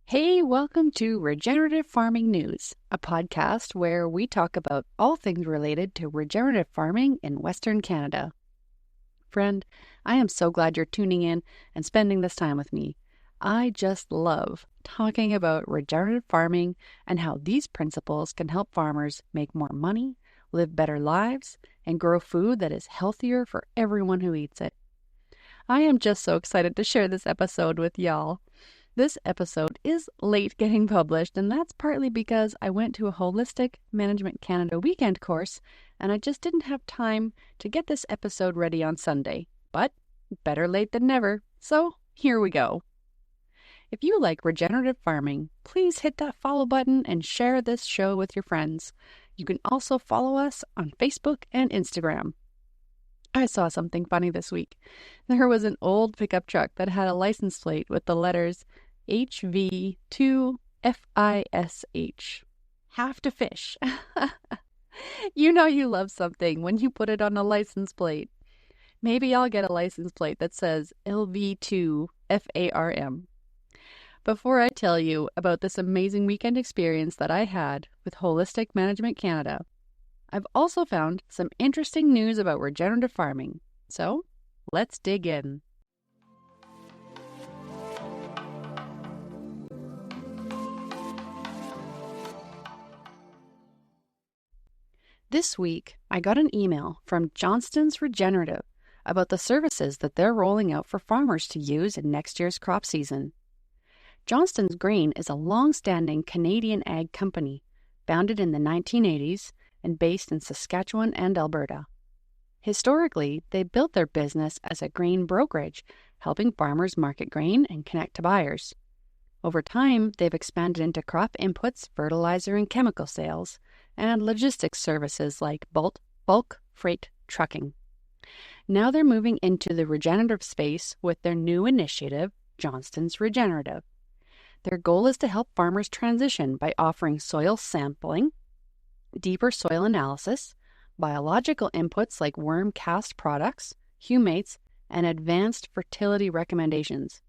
Hey, welcome to Regenerative Farming News, a podcast where we talk about all things related to regenerative farming in Western Canada. Friend, I am so glad you're tuning in and spending this time with me. I just love talking about regenerative farming and how these principles can help farmers make more money, live better lives, and grow food that is healthier for everyone who eats it. I am just so excited to share this episode with y'all. This episode is late getting published, and that's partly because I went to a Holistic Management Canada weekend course, and I just didn't have time to get this episode ready on Sunday. But better late than never, so here we go. If you like regenerative farming, please hit that follow button and share this show with your friends. You can also follow us on Facebook and Instagram. I saw something funny this week. There was an old pickup truck that had a license plate with the letters HV2FISH. Have to fish. You know you love something when you put it on a license plate. Maybe I'll get a license plate that says LV2FARM. Before I tell you about this amazing weekend experience that I had with Holistic Management Canada, I've also found some interesting news about regenerative farming. So, let's dig in. This week, I got an email from Johnston's Regenerative about the services that they're rolling out for farmers to use in next year's crop season. Johnston's Grain is a long-standing Canadian ag company, founded in the 1980s and based in Saskatchewan and Alberta. Historically, they built their business as a grain brokerage, helping farmers market grain and connect to buyers. Over time, they've expanded into crop inputs, fertilizer and chemical sales, and logistics services like bulk freight trucking. Now they're moving into the regenerative space with their new initiative, Johnston's Regenerative. Their goal is to help farmers transition by offering soil sampling, deeper soil analysis, biological inputs like worm cast products, humates, and advanced fertility recommendations.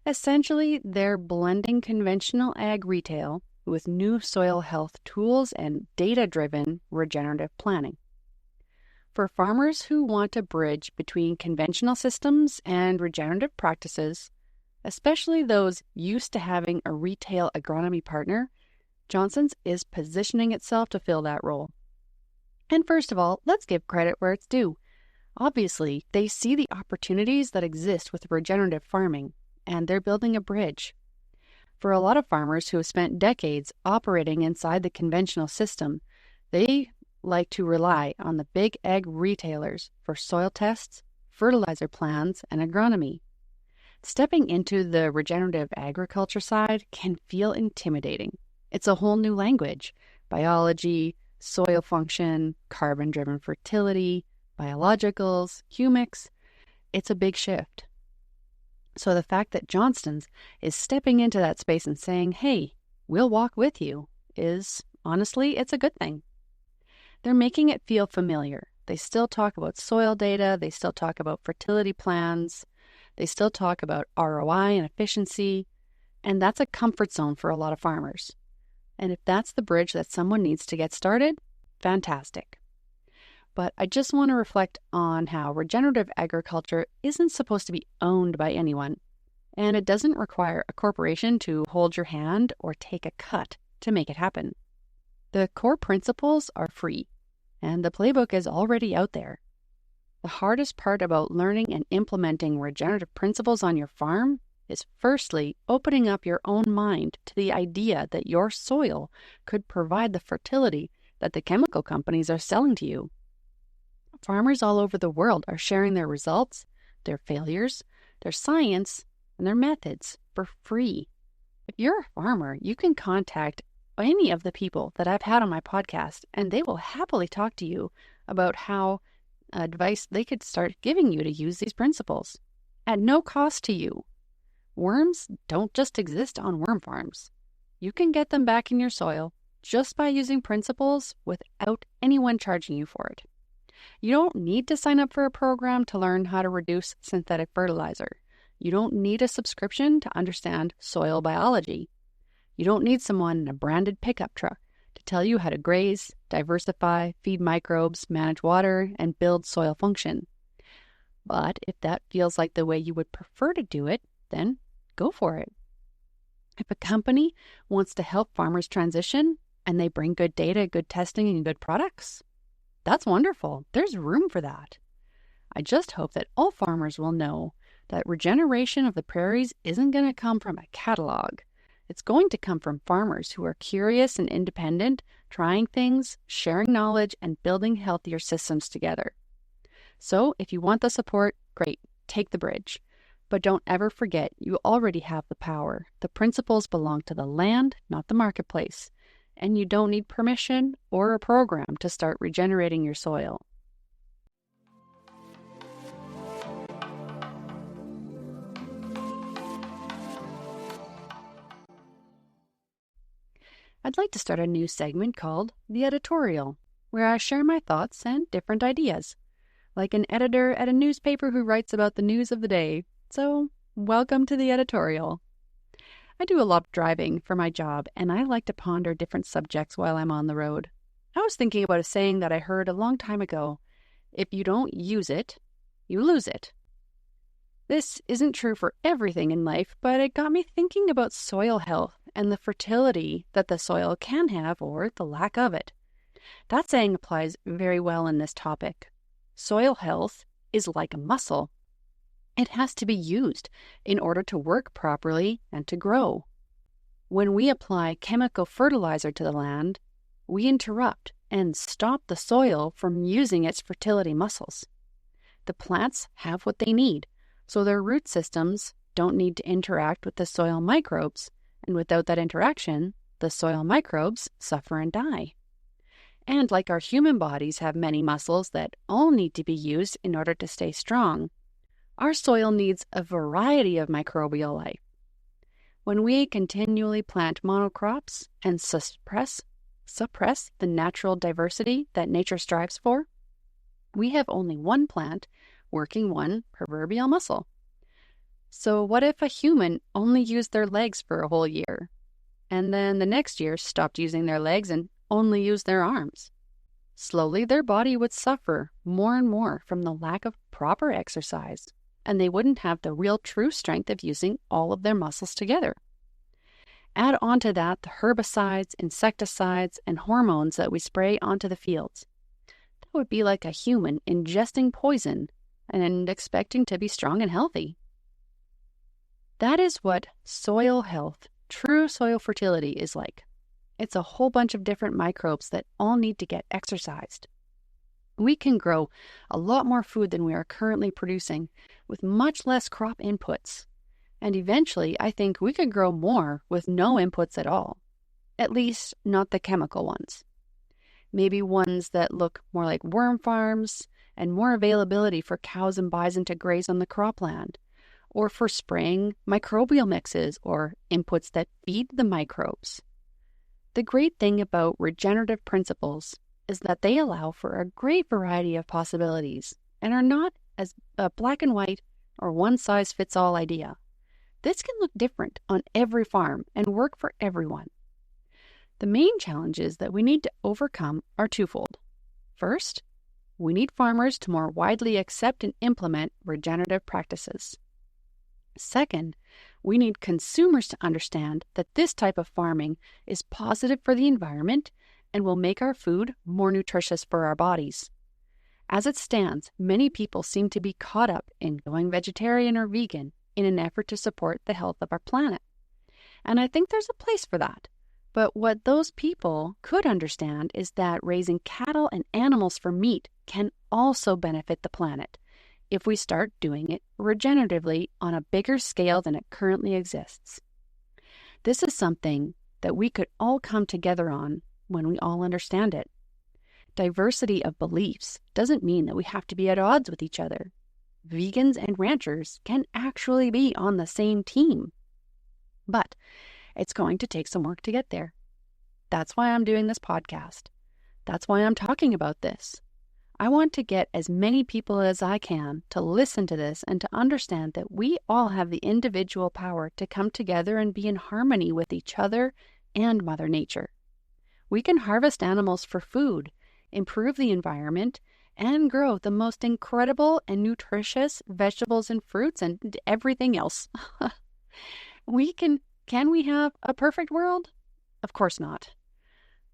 Essentially, they're blending conventional ag retail with new soil health tools and data-driven regenerative planning. For farmers who want a bridge between conventional systems and regenerative practices, especially those used to having a retail agronomy partner, Johnston's is positioning itself to fill that role. And first of all, let's give credit where it's due. Obviously, they see the opportunities that exist with regenerative farming, and they're building a bridge. For a lot of farmers who have spent decades operating inside the conventional system, they like to rely on the big ag retailers for soil tests, fertilizer plans, and agronomy. Stepping into the regenerative agriculture side can feel intimidating. It's a whole new language: biology, soil function, carbon-driven fertility, biologicals, humics. It's a big shift. So the fact that Johnston's is stepping into that space and saying, hey, we'll walk with you, is, honestly, it's a good thing. They're making it feel familiar. They still talk about soil data, they still talk about fertility plans, they still talk about ROI and efficiency, and that's a comfort zone for a lot of farmers. And if that's the bridge that someone needs to get started, fantastic. But I just want to reflect on how regenerative agriculture isn't supposed to be owned by anyone, and it doesn't require a corporation to hold your hand or take a cut to make it happen. The core principles are free, and the playbook is already out there. The hardest part about learning and implementing regenerative principles on your farm is firstly opening up your own mind to the idea that your soil could provide the fertility that the chemical companies are selling to you. Farmers all over the world are sharing their results, their failures, their science, and their methods for free. If you're a farmer, you can contact any of the people that I've had on my podcast, and they will happily talk to you about how advice they could start giving you to use these principles at no cost to you. Worms don't just exist on worm farms. You can get them back in your soil just by using principles without anyone charging you for it. You don't need to sign up for a program to learn how to reduce synthetic fertilizer. You don't need a subscription to understand soil biology. You don't need someone in a branded pickup truck to tell you how to graze, diversify, feed microbes, manage water, and build soil function. But if that feels like the way you would prefer to do it, then go for it. If a company wants to help farmers transition and they bring good data, good testing, and good products, that's wonderful. There's room for that. I just hope that all farmers will know that regeneration of the prairies isn't going to come from a catalog. It's going to come from farmers who are curious and independent, trying things, sharing knowledge, and building healthier systems together. So if you want the support, great, take the bridge. But don't ever forget you already have the power. The principles belong to the land, not the marketplace. And you don't need permission or a program to start regenerating your soil. I'd like to start a new segment called The Editorial, where I share my thoughts and different ideas, like an editor at a newspaper who writes about the news of the day. So, welcome to The Editorial. I do a lot of driving for my job, and I like to ponder different subjects while I'm on the road. I was thinking about a saying that I heard a long time ago: if you don't use it, you lose it. This isn't true for everything in life, but it got me thinking about soil health and the fertility that the soil can have, or the lack of it. That saying applies very well in this topic. Soil health is like a muscle. It has to be used in order to work properly and to grow. When we apply chemical fertilizer to the land, we interrupt and stop the soil from using its fertility muscles. The plants have what they need, so their root systems don't need to interact with the soil microbes, and without that interaction, the soil microbes suffer and die. And like our human bodies have many muscles that all need to be used in order to stay strong, our soil needs a variety of microbial life. When we continually plant monocrops and suppress the natural diversity that nature strives for, we have only one plant working one proverbial muscle. So what if a human only used their legs for a whole year, and then the next year stopped using their legs and only used their arms? Slowly their body would suffer more and more from the lack of proper exercise, and they wouldn't have the real true strength of using all of their muscles together. Add onto that the herbicides, insecticides, and hormones that we spray onto the fields. That would be like a human ingesting poison and expecting to be strong and healthy. That is what soil health, true soil fertility, is like. It's a whole bunch of different microbes that all need to get exercised. We can grow a lot more food than we are currently producing with much less crop inputs. And eventually, I think we could grow more with no inputs at all. At least, not the chemical ones. Maybe ones that look more like worm farms and more availability for cows and bison to graze on the cropland, or for spraying microbial mixes or inputs that feed the microbes. The great thing about regenerative principles is that they allow for a great variety of possibilities and are not as a black and white or one-size-fits-all idea. This can look different on every farm and work for everyone. The main challenges that we need to overcome are twofold. First, we need farmers to more widely accept and implement regenerative practices. Second, we need consumers to understand that this type of farming is positive for the environment and will make our food more nutritious for our bodies. As it stands, many people seem to be caught up in going vegetarian or vegan in an effort to support the health of our planet. And I think there's a place for that. But what those people could understand is that raising cattle and animals for meat can also benefit the planet if we start doing it regeneratively on a bigger scale than it currently exists. This is something that we could all come together on when we all understand it. Diversity of beliefs doesn't mean that we have to be at odds with each other. Vegans and ranchers can actually be on the same team. But it's going to take some work to get there. That's why I'm doing this podcast. That's why I'm talking about this. I want to get as many people as I can to listen to this and to understand that we all have the individual power to come together and be in harmony with each other and Mother Nature. We can harvest animals for food, improve the environment, and grow the most incredible and nutritious vegetables and fruits and everything else. Can we have a perfect world? Of course not.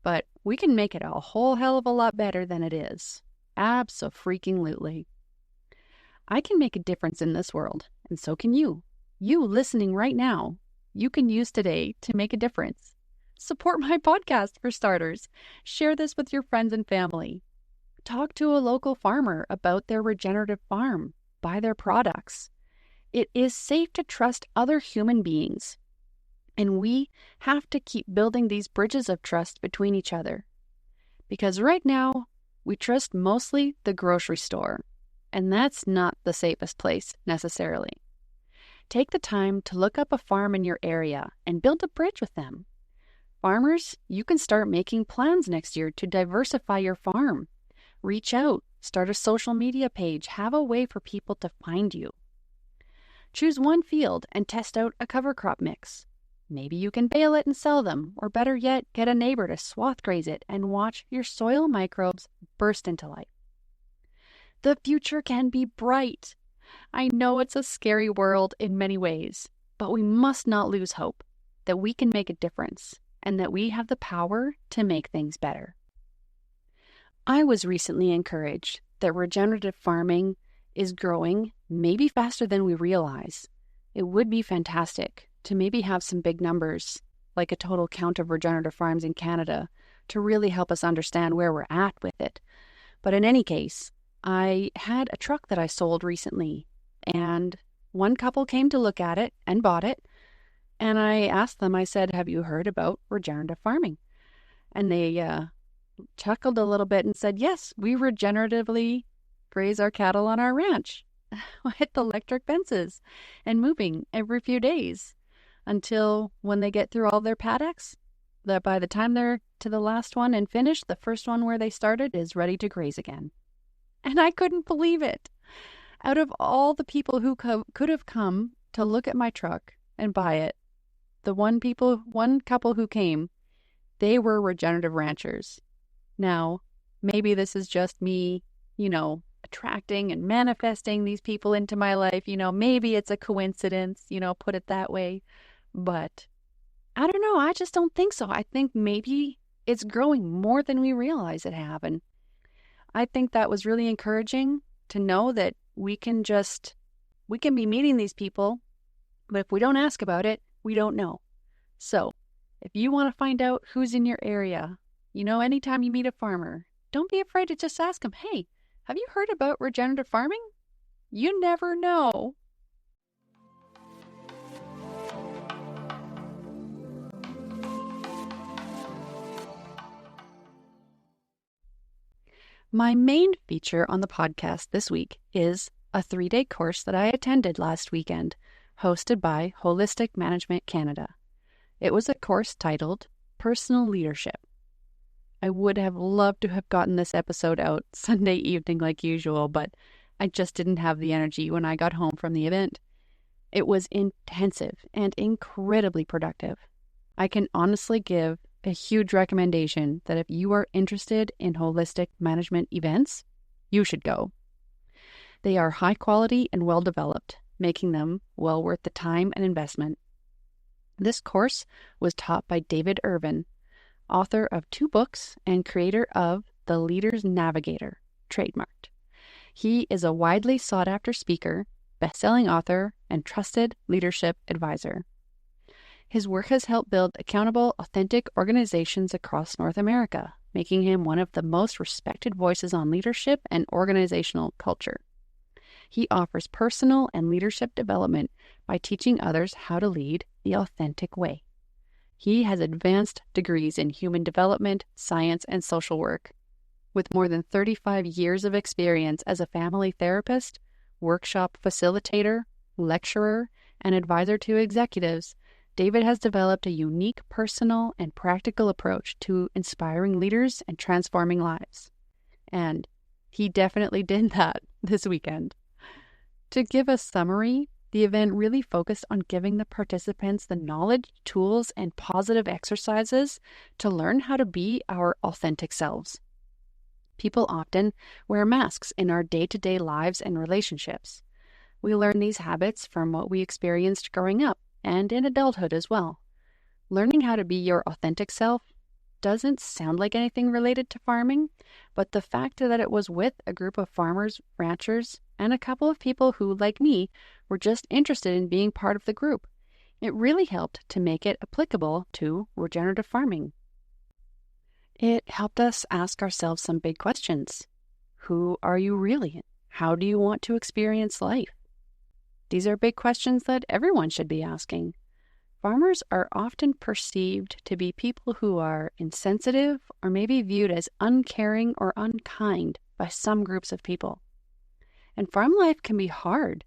But we can make it a whole hell of a lot better than it is. Abso-freaking-lutely. I can make a difference in this world, and so can you. You listening right now, you can use today to make a difference. Support my podcast for starters. Share this with your friends and family. Talk to a local farmer about their regenerative farm. Buy their products. It is safe to trust other human beings. And we have to keep building these bridges of trust between each other. Because right now, we trust mostly the grocery store. And that's not the safest place, necessarily. Take the time to look up a farm in your area and build a bridge with them. Farmers, you can start making plans next year to diversify your farm. Reach out, start a social media page, have a way for people to find you. Choose one field and test out a cover crop mix. Maybe you can bale it and sell them, or better yet, get a neighbor to swath graze it and watch your soil microbes burst into life. The future can be bright. I know it's a scary world in many ways, but we must not lose hope that we can make a difference and that we have the power to make things better. I was recently encouraged that regenerative farming is growing maybe faster than we realize. It would be fantastic to maybe have some big numbers, like a total count of regenerative farms in Canada, to really help us understand where we're at with it. But in any case, I had a truck that I sold recently, and one couple came to look at it and bought it. And I asked them, I said, "Have you heard about regenerative farming?" And they chuckled a little bit and said, "Yes, we regeneratively graze our cattle on our ranch with electric fences and moving every few days until when they get through all their paddocks, that by the time they're to the last one and finished, the first one where they started is ready to graze again." And I couldn't believe it. Out of all the people who could have come to look at my truck and buy it, the one couple who came, they were regenerative ranchers. Now, maybe this is just me, attracting and manifesting these people into my life. Maybe it's a coincidence, put it that way. But I don't know. I just don't think so. I think maybe it's growing more than we realize it have. And I think that was really encouraging to know that we can be meeting these people, but if we don't ask about it, we don't know. So if you want to find out who's in your area, anytime you meet a farmer, don't be afraid to just ask them, "Hey, have you heard about regenerative farming?" You never know. My main feature on the podcast this week is a 3-day course that I attended last weekend, hosted by Holistic Management Canada. It was a course titled Personal Leadership. I would have loved to have gotten this episode out Sunday evening like usual, but I just didn't have the energy when I got home from the event. It was intensive and incredibly productive. I can honestly give a huge recommendation that if you are interested in holistic management events, you should go. They are high quality and well developed, making them well worth the time and investment. This course was taught by David Irvine, author of 2 books and creator of The Leader's Navigator, trademarked. He is a widely sought after speaker, best-selling author, and trusted leadership advisor. His work has helped build accountable, authentic organizations across North America, making him one of the most respected voices on leadership and organizational culture. He offers personal and leadership development by teaching others how to lead the authentic way. He has advanced degrees in human development, science, and social work. With more than 35 years of experience as a family therapist, workshop facilitator, lecturer, and advisor to executives, David has developed a unique personal and practical approach to inspiring leaders and transforming lives. And He definitely did that this weekend. To give a summary, the event really focused on giving the participants the knowledge, tools, and positive exercises to learn how to be our authentic selves. People often wear masks in our day-to-day lives and relationships. We learn these habits from what we experienced growing up and in adulthood as well. Learning how to be your authentic self doesn't sound like anything related to farming, but the fact that it was with a group of farmers, ranchers, and a couple of people who, like me, were just interested in being part of the group, it really helped to make it applicable to regenerative farming. It helped us ask ourselves some big questions. Who are you really? How do you want to experience life? These are big questions that everyone should be asking. Farmers are often perceived to be people who are insensitive or maybe viewed as uncaring or unkind by some groups of people. And farm life can be hard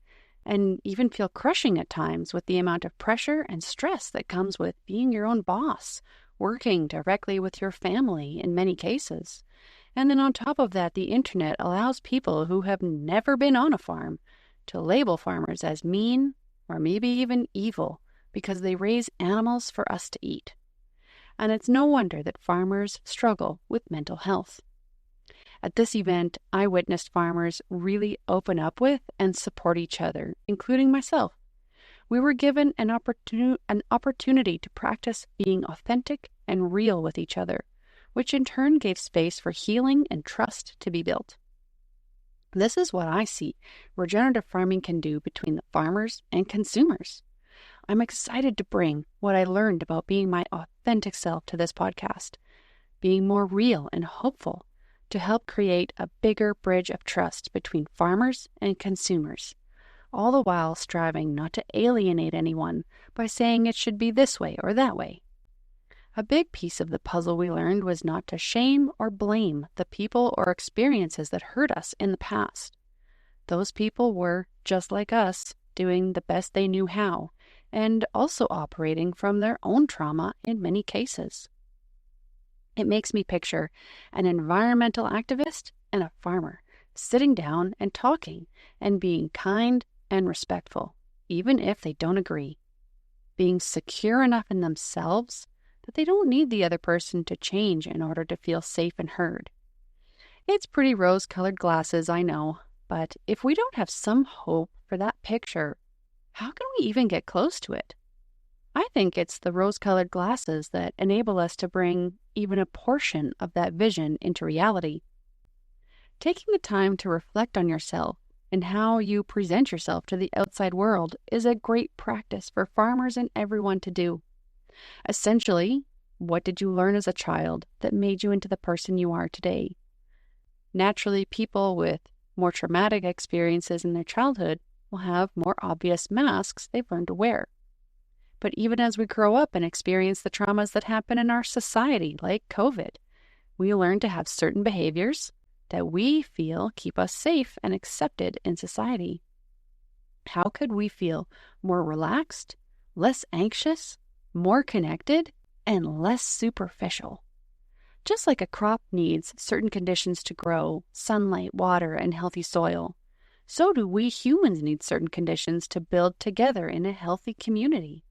and even feel crushing at times with the amount of pressure and stress that comes with being your own boss, working directly with your family in many cases. And then on top of that, the internet allows people who have never been on a farm to label farmers as mean or maybe even evil because they raise animals for us to eat. And it's no wonder that farmers struggle with mental health. At this event, I witnessed farmers really open up with and support each other, including myself. We were given an opportunity to practice being authentic and real with each other, which in turn gave space for healing and trust to be built. This is what I see regenerative farming can do between the farmers and consumers. I'm excited to bring what I learned about being my authentic self to this podcast, being more real and hopeful to help create a bigger bridge of trust between farmers and consumers, all the while striving not to alienate anyone by saying it should be this way or that way. A big piece of the puzzle we learned was not to shame or blame the people or experiences that hurt us in the past. Those people were, just like us, doing the best they knew how, and also operating from their own trauma in many cases. It makes me picture an environmental activist and a farmer sitting down and talking and being kind and respectful, even if they don't agree. Being secure enough in themselves that they don't need the other person to change in order to feel safe and heard. It's pretty rose-colored glasses, I know, but if we don't have some hope for that picture, how can we even get close to it? I think it's the rose-colored glasses that enable us to bring even a portion of that vision into reality. Taking the time to reflect on yourself and how you present yourself to the outside world is a great practice for farmers and everyone to do. Essentially, what did you learn as a child that made you into the person you are today? Naturally, people with more traumatic experiences in their childhood will have more obvious masks they've learned to wear. But even as we grow up and experience the traumas that happen in our society, like COVID, we learn to have certain behaviors that we feel keep us safe and accepted in society. How could we feel more relaxed, less anxious, more connected, and less superficial? Just like a crop needs certain conditions to grow, sunlight, water, and healthy soil, so do we humans need certain conditions to build together in a healthy community.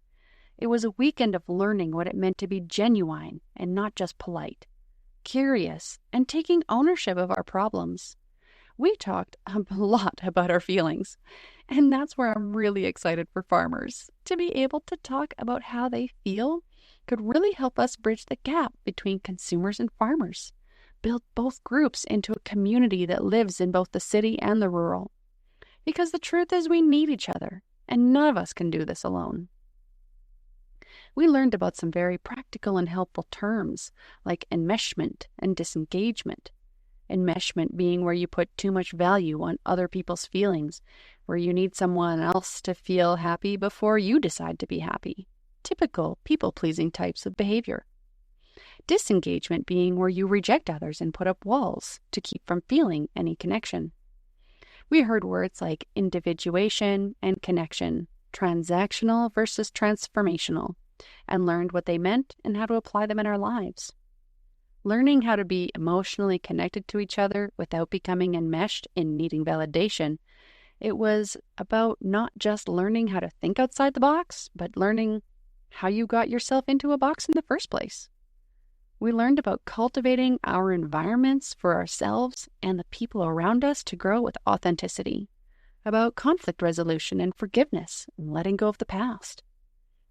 It was a weekend of learning what it meant to be genuine and not just polite, curious, and taking ownership of our problems. We talked a lot about our feelings, and that's where I'm really excited for farmers. To be able to talk about how they feel could really help us bridge the gap between consumers and farmers, build both groups into a community that lives in both the city and the rural. Because the truth is we need each other, and none of us can do this alone. We learned about some very practical and helpful terms like enmeshment and disengagement. Enmeshment being where you put too much value on other people's feelings, where you need someone else to feel happy before you decide to be happy. Typical people-pleasing types of behavior. Disengagement being where you reject others and put up walls to keep from feeling any connection. We heard words like individuation and connection, transactional versus transformational, and learned what they meant and how to apply them in our lives. learning how to be emotionally connected to each other without becoming enmeshed in needing validation. It was about not just learning how to think outside the box, but learning how you got yourself into a box in the first place. We learned about cultivating our environments for ourselves and the people around us to grow with authenticity, about conflict resolution and forgiveness and letting go of the past.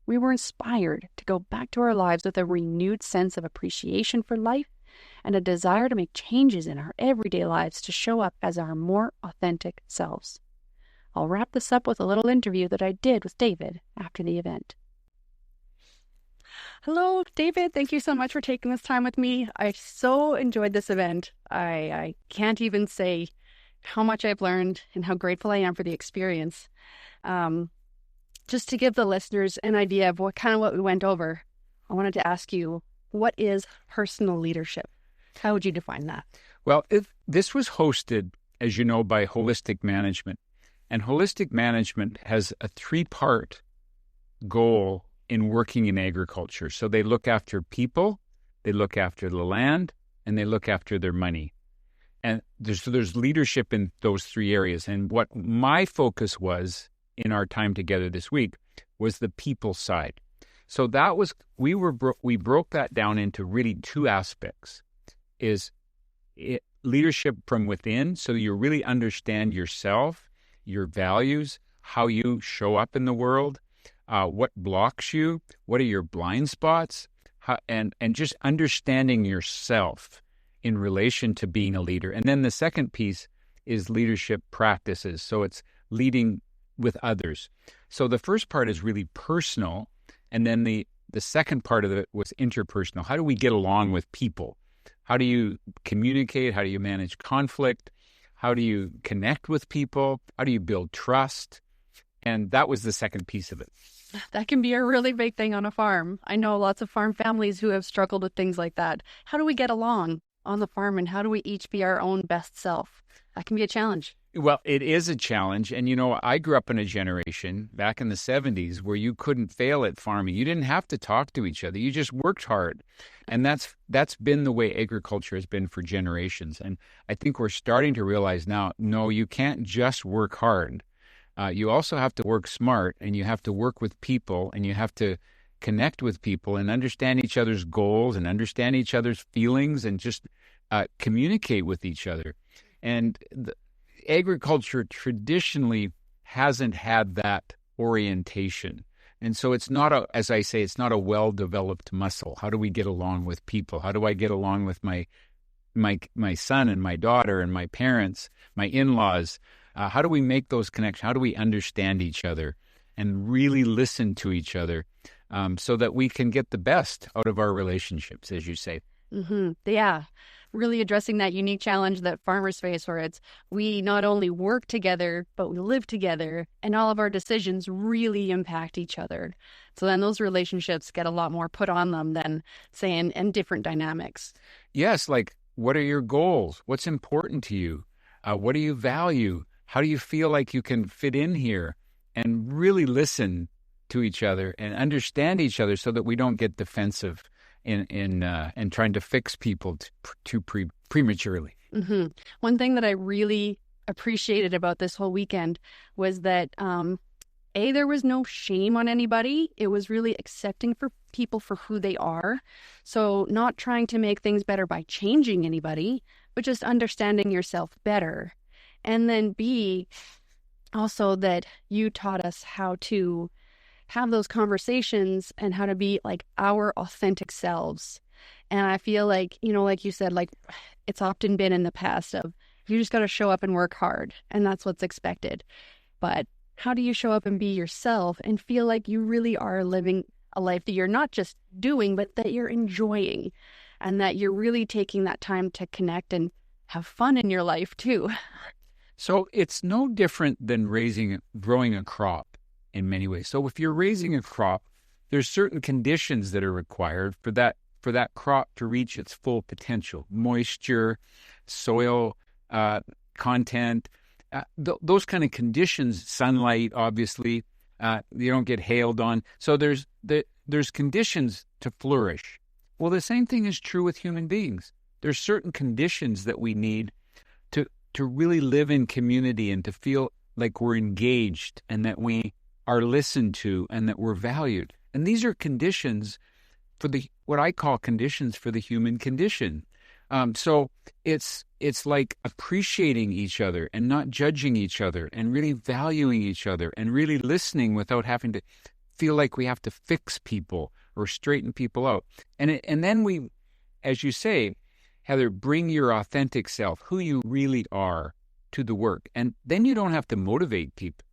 We were inspired to go back to our lives with a renewed sense of appreciation for life and a desire to make changes in our everyday lives to show up as our more authentic selves. I'll wrap this up with a little interview that I did with David after the event. Hello, David. Thank you so much for taking this time with me. I so enjoyed this event. I can't even say how much I've learned and how grateful I am for the experience. Just to give the listeners an idea of what we went over, I wanted to ask you, what is personal leadership? How would you define that? Well, this was hosted, as you know, by Holistic Management. And Holistic Management has a 3-part goal in working in agriculture. So they look after people, they look after the land, and they look after their money. And there's leadership in those 3 areas. And what my focus was in our time together this week was the people side. So that was, we broke that down into really 2 aspects. Leadership from within, so you really understand yourself, your values, how you show up in the world, what blocks you, what are your blind spots, and just understanding yourself in relation to being a leader. And then the second piece is leadership practices. So it's leading with others. So the first part is really personal, and then the second part of it was interpersonal. How do we get along with people? How do you communicate? How do you manage conflict? How do you connect with people? How do you build trust? And that was the second piece of it. That can be a really big thing on a farm. I know lots of farm families who have struggled with things like that. How do we get along on the farm, and how do we each be our own best self? That can be a challenge. Well, it is a challenge. And, you know, I grew up in a generation back in the 70s where you couldn't fail at farming. You didn't have to talk to each other. You just worked hard. And that's been the way agriculture has been for generations. And I think we're starting to realize now, no, you can't just work hard. You also have to work smart, and you have to work with people, and you have to connect with people and understand each other's goals and understand each other's feelings and just communicate with each other. And agriculture traditionally hasn't had that orientation. And so it's not as I say, it's not a well-developed muscle. How do we get along with people? How do I get along with my son and my daughter and my parents, my in-laws? How do we make those connections? How do we understand each other and really listen to each other so that we can get the best out of our relationships, as you say? Mm-hmm. Yeah. Really addressing that unique challenge that farmers face, where we not only work together, but we live together, and all of our decisions really impact each other. So then those relationships get a lot more put on them than, say, in different dynamics. Yes, like, what are your goals? What's important to you? What do you value? How do you feel like you can fit in here? And really listen to each other and understand each other so that we don't get defensive in trying to fix people too prematurely. Mm-hmm. One thing that I really appreciated about this whole weekend was that there was no shame on anybody. It was really accepting for people for who they are. So not trying to make things better by changing anybody, but just understanding yourself better. And then B, also that you taught us how to have those conversations and how to be like our authentic selves. And I feel like, you know, like you said, like it's often been in the past of you just got to show up and work hard, and that's what's expected. But how do you show up and be yourself and feel like you really are living a life that you're not just doing, but that you're enjoying, and that you're really taking that time to connect and have fun in your life too? So it's no different than growing a crop in many ways. So if you're raising a crop, there's certain conditions that are required for that crop to reach its full potential: moisture, soil content, those kind of conditions, sunlight, obviously. You don't get hailed on. So there's conditions to flourish. Well, the same thing is true with human beings. There's certain conditions that we need to really live in community and to feel like we're engaged and that we are listened to and that we're valued. And these are conditions for what I call conditions for the human condition. So it's like appreciating each other and not judging each other and really valuing each other and really listening without having to feel like we have to fix people or straighten people out. And then we, as you say, Heather, bring your authentic self, who you really are, to the work. And then you don't have to motivate people.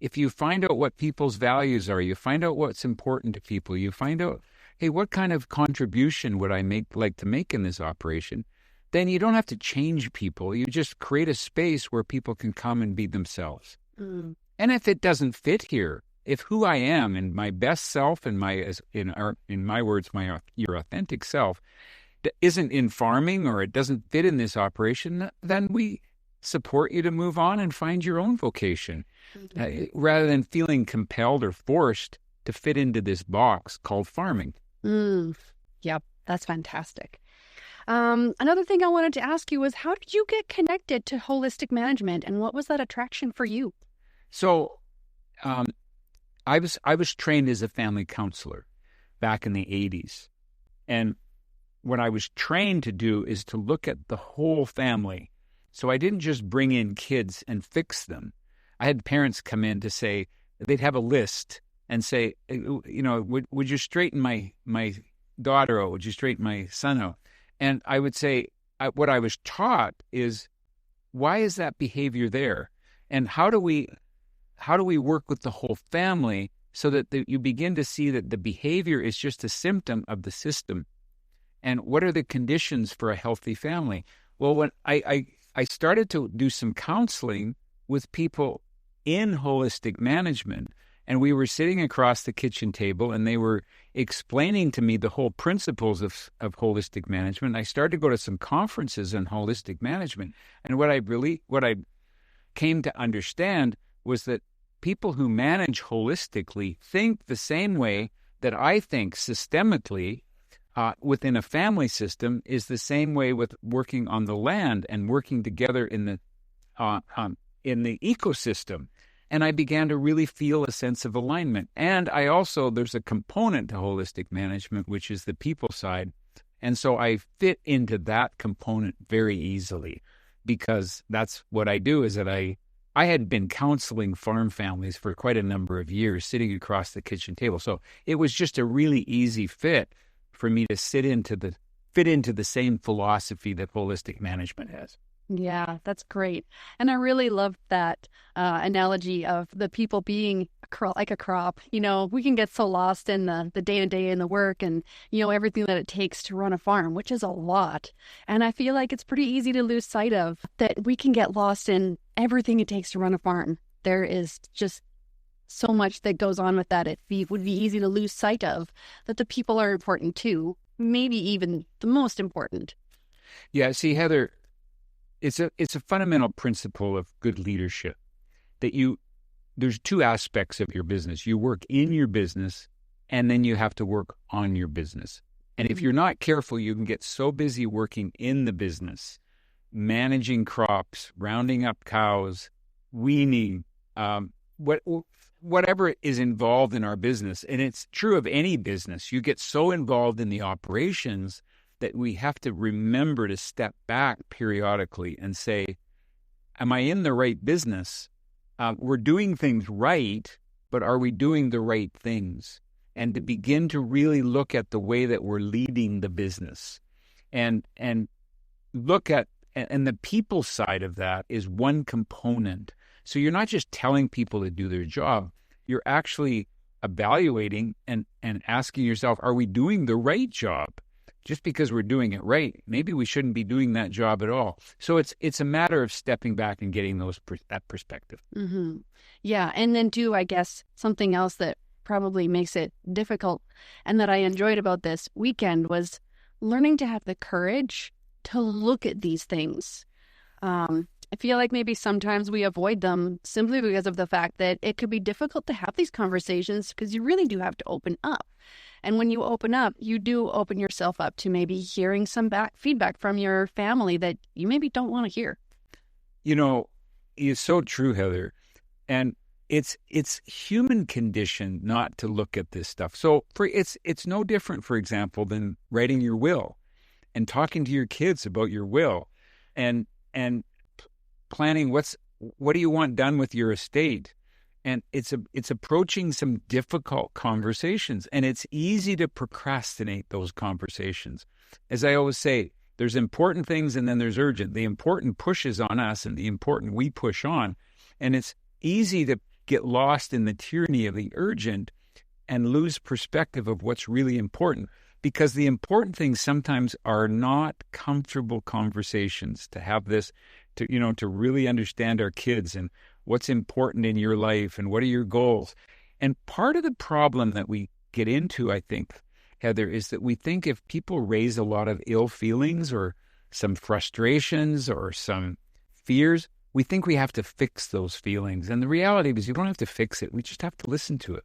If you find out what people's values are, you find out what's important to people, you find out, hey, what kind of contribution would I like to make in this operation? Then you don't have to change people. You just create a space where people can come and be themselves. Mm. And if it doesn't fit here, if who I am and my best self and in my words, your authentic self isn't in farming or it doesn't fit in this operation, then we support you to move on and find your own vocation, rather than feeling compelled or forced to fit into this box called farming. Yep, that's fantastic. Another thing I wanted to ask you was, how did you get connected to holistic management, and what was that attraction for you? So, I was trained as a family counselor back in the 80s, and what I was trained to do is to look at the whole family. So I didn't just bring in kids and fix them. I had parents come in to say, they'd have a list and say, would you straighten my daughter out? Would you straighten my son out? And I would say, what I was taught is, why is that behavior there? And how do we work with the whole family so that you begin to see that the behavior is just a symptom of the system? And what are the conditions for a healthy family? Well, when I started to do some counseling with people in holistic management, and we were sitting across the kitchen table and they were explaining to me the whole principles of holistic management. I started to go to some conferences on holistic management. And what I came to understand was that people who manage holistically think the same way that I think systemically within a family system is the same way with working on the land and working together in the ecosystem. And I began to really feel a sense of alignment. And there's a component to holistic management, which is the people side. And so I fit into that component very easily, because that's what I do, is that I had been counseling farm families for quite a number of years, sitting across the kitchen table. So it was just a really easy fit for me to fit into the same philosophy that holistic management has. Yeah, that's great. And I really love that analogy of the people being like a crop. We can get so lost in the day-to-day in the work and, everything that it takes to run a farm, which is a lot. And I feel like it's pretty easy to lose sight of that. We can get lost in everything it takes to run a farm. There is just so much that goes on with that. It would be easy to lose sight of that the people are important too, maybe even the most important. Yeah, see, Heather, it's a fundamental principle of good leadership that there's two aspects of your business. You work in your business, and then you have to work on your business. And if you're not careful, you can get so busy working in the business, managing crops, rounding up cows, weaning, whatever is involved in our business. And it's true of any business. You get so involved in the operations that we have to remember to step back periodically and say, am I in the right business? We're doing things right, but are we doing the right things? And to begin to really look at the way that we're leading the business and look at, and the people side of that is one component. So you're not just telling people to do their job, you're actually evaluating and asking yourself, are we doing the right job? Just because we're doing it right, maybe we shouldn't be doing that job at all. So it's a matter of stepping back and getting that perspective. Mm-hmm. Yeah, and then I guess, something else that probably makes it difficult and that I enjoyed about this weekend was learning to have the courage to look at these things. I feel like maybe sometimes we avoid them simply because of the fact that it could be difficult to have these conversations because you really do have to open up. And when you open up, you do open yourself up to maybe hearing some feedback from your family that you maybe don't want to hear. It's so true, Heather. And it's human condition not to look at this stuff. So it's no different, for example, than writing your will and talking to your kids about your will and planning what do you want done with your estate. And it's approaching some difficult conversations, and it's easy to procrastinate those conversations. As I always say, there's important things and then there's urgent. The important pushes on us and the important we push on. And it's easy to get lost in the tyranny of the urgent and lose perspective of what's really important, because the important things sometimes are not comfortable conversations to have this, to really understand our kids and what's important in your life and what are your goals. And part of the problem that we get into, I think, Heather, is that we think if people raise a lot of ill feelings or some frustrations or some fears, we think we have to fix those feelings. And the reality is you don't have to fix it. We just have to listen to it.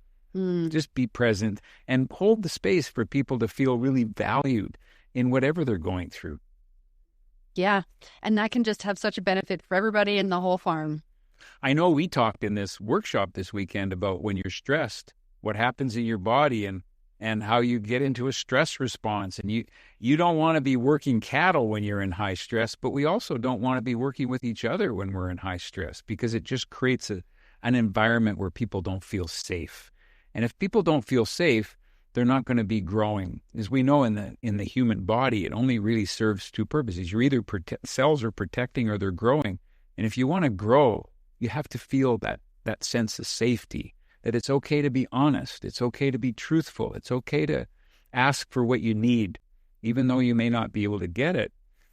Just be present and hold the space for people to feel really valued in whatever they're going through. Yeah. And that can just have such a benefit for everybody in the whole farm. I know we talked in this workshop this weekend about when you're stressed, what happens in your body and how you get into a stress response. And you don't want to be working cattle when you're in high stress, but we also don't want to be working with each other when we're in high stress, because it just creates an environment where people don't feel safe. And if people don't feel safe, they're not going to be growing. As we know in the human body, it only really serves two purposes. You're either cells are protecting or they're growing. And if you want to grow, you have to feel that sense of safety, that it's okay to be honest. It's okay to be truthful. It's okay to ask for what you need, even though you may not be able to get it.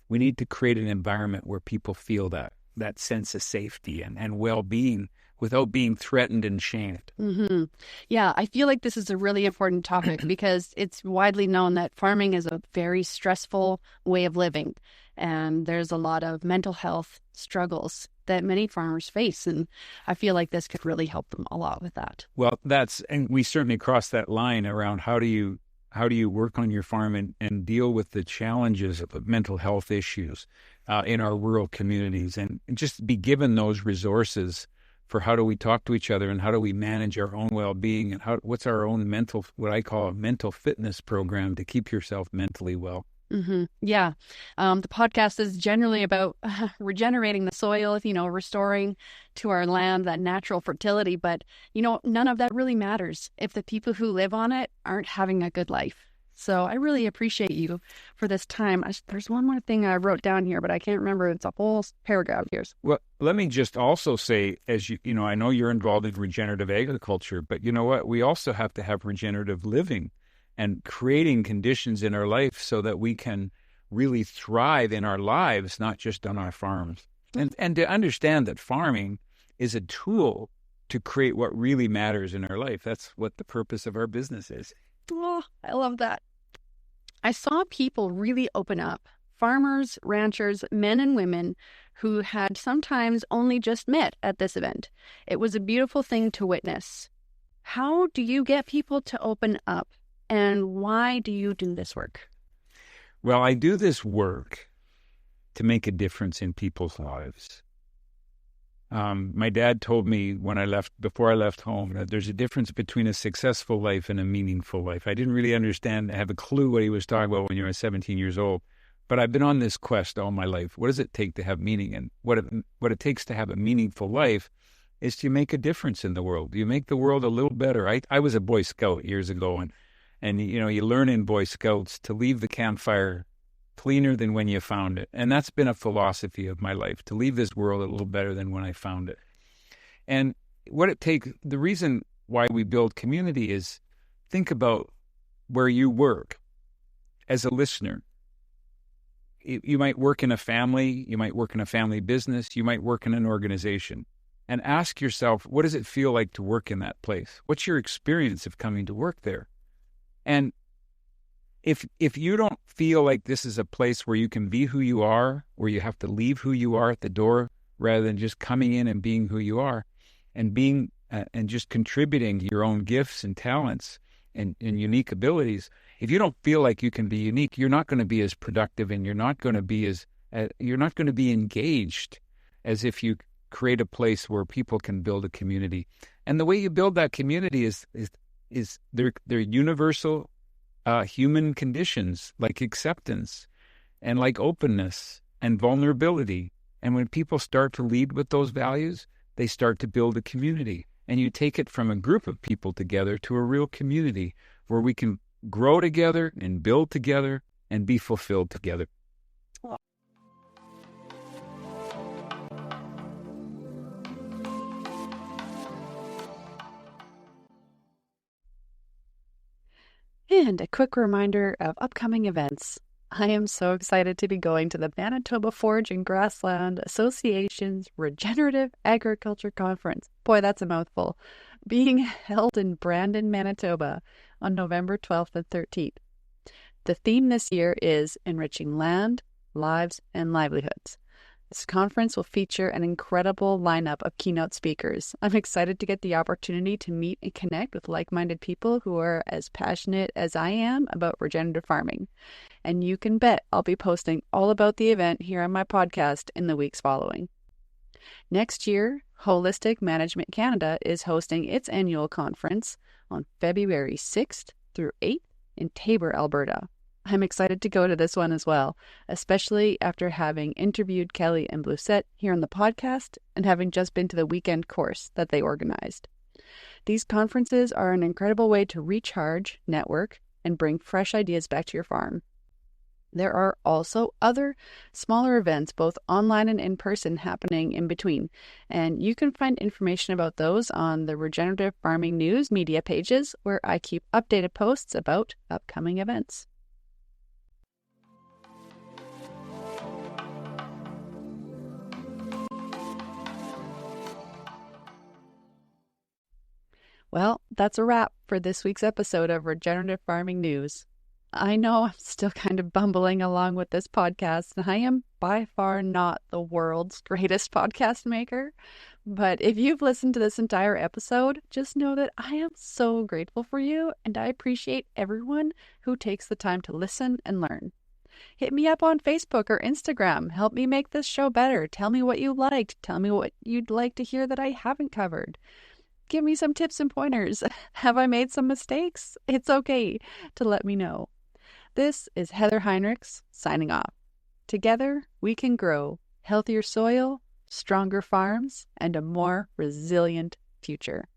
We need to create an environment where people feel that sense of safety and well-being without being threatened and shamed. Mm-hmm. Yeah, I feel like this is a really important topic because it's widely known that farming is a very stressful way of living. And there's a lot of mental health struggles that many farmers face. And I feel like this could really help them a lot with that. Well, and we certainly cross that line around how do you work on your farm and deal with the challenges of mental health issues in our rural communities, and just be given those resources for how do we talk to each other and how do we manage our own well-being and what's our own what I call a mental fitness program to keep yourself mentally well. Mm-hmm. Yeah. The podcast is generally about regenerating the soil, restoring to our land that natural fertility. But, none of that really matters if the people who live on it aren't having a good life. So I really appreciate you for this time. There's one more thing I wrote down here, but I can't remember. It's a whole paragraph here. Well, let me just also say, as I know you're involved in regenerative agriculture, but you know what? We also have to have regenerative living and creating conditions in our life so that we can really thrive in our lives, not just on our farms. And to understand that farming is a tool to create what really matters in our life. That's what the purpose of our business is. Oh, I love that. I saw people really open up. Farmers, ranchers, men and women who had sometimes only just met at this event. It was a beautiful thing to witness. How do you get people to open up? And why do you do this work? Well, I do this work to make a difference in people's lives. My dad told me before I left home, that there's a difference between a successful life and a meaningful life. I didn't really have a clue what he was talking about when you were 17 years old, but I've been on this quest all my life. What does it take to have meaning? And what it takes to have a meaningful life is to make a difference in the world. You make the world a little better. I was a Boy Scout years ago, and you learn in Boy Scouts to leave the campfire cleaner than when you found it. And that's been a philosophy of my life, to leave this world a little better than when I found it. And the reason why we build community is, think about where you work as a listener. You might work in a family, you might work in a family business, you might work in an organization. And ask yourself, what does it feel like to work in that place? What's your experience of coming to work there? And if you don't feel like this is a place where you can be who you are, where you have to leave who you are at the door, rather than just coming in and being who you are and being and just contributing your own gifts and talents and unique abilities. If you don't feel like you can be unique, you're not going to be as productive, and you're not going to be engaged as if you create a place where people can build a community. And the way you build that community is they're universal human conditions, like acceptance and like openness and vulnerability. And when people start to lead with those values, they start to build a community. And you take it from a group of people together to a real community where we can grow together and build together and be fulfilled together. And a quick reminder of upcoming events. I am so excited to be going to the Manitoba Forage and Grassland Association's Regenerative Agriculture Conference. Boy, that's a mouthful. Being held in Brandon, Manitoba on November 12th and 13th. The theme this year is Enriching Land, Lives, and Livelihoods. This conference will feature an incredible lineup of keynote speakers. I'm excited to get the opportunity to meet and connect with like-minded people who are as passionate as I am about regenerative farming. And you can bet I'll be posting all about the event here on my podcast in the weeks following. Next year, Holistic Management Canada is hosting its annual conference on February 6th through 8th in Taber, Alberta. I'm excited to go to this one as well, especially after having interviewed Kelly and Blucette here on the podcast and having just been to the weekend course that they organized. These conferences are an incredible way to recharge, network, and bring fresh ideas back to your farm. There are also other smaller events, both online and in person, happening in between, and you can find information about those on the Regenerative Farming News media pages, where I keep updated posts about upcoming events. Well, that's a wrap for this week's episode of Regenerative Farming News. I know I'm still kind of bumbling along with this podcast, and I am by far not the world's greatest podcast maker. But if you've listened to this entire episode, just know that I am so grateful for you, and I appreciate everyone who takes the time to listen and learn. Hit me up on Facebook or Instagram. Help me make this show better. Tell me what you liked. Tell me what you'd like to hear that I haven't covered. Give me some tips and pointers. Have I made some mistakes? It's okay to let me know. This is Heather Heinrichs signing off. Together, we can grow healthier soil, stronger farms, and a more resilient future.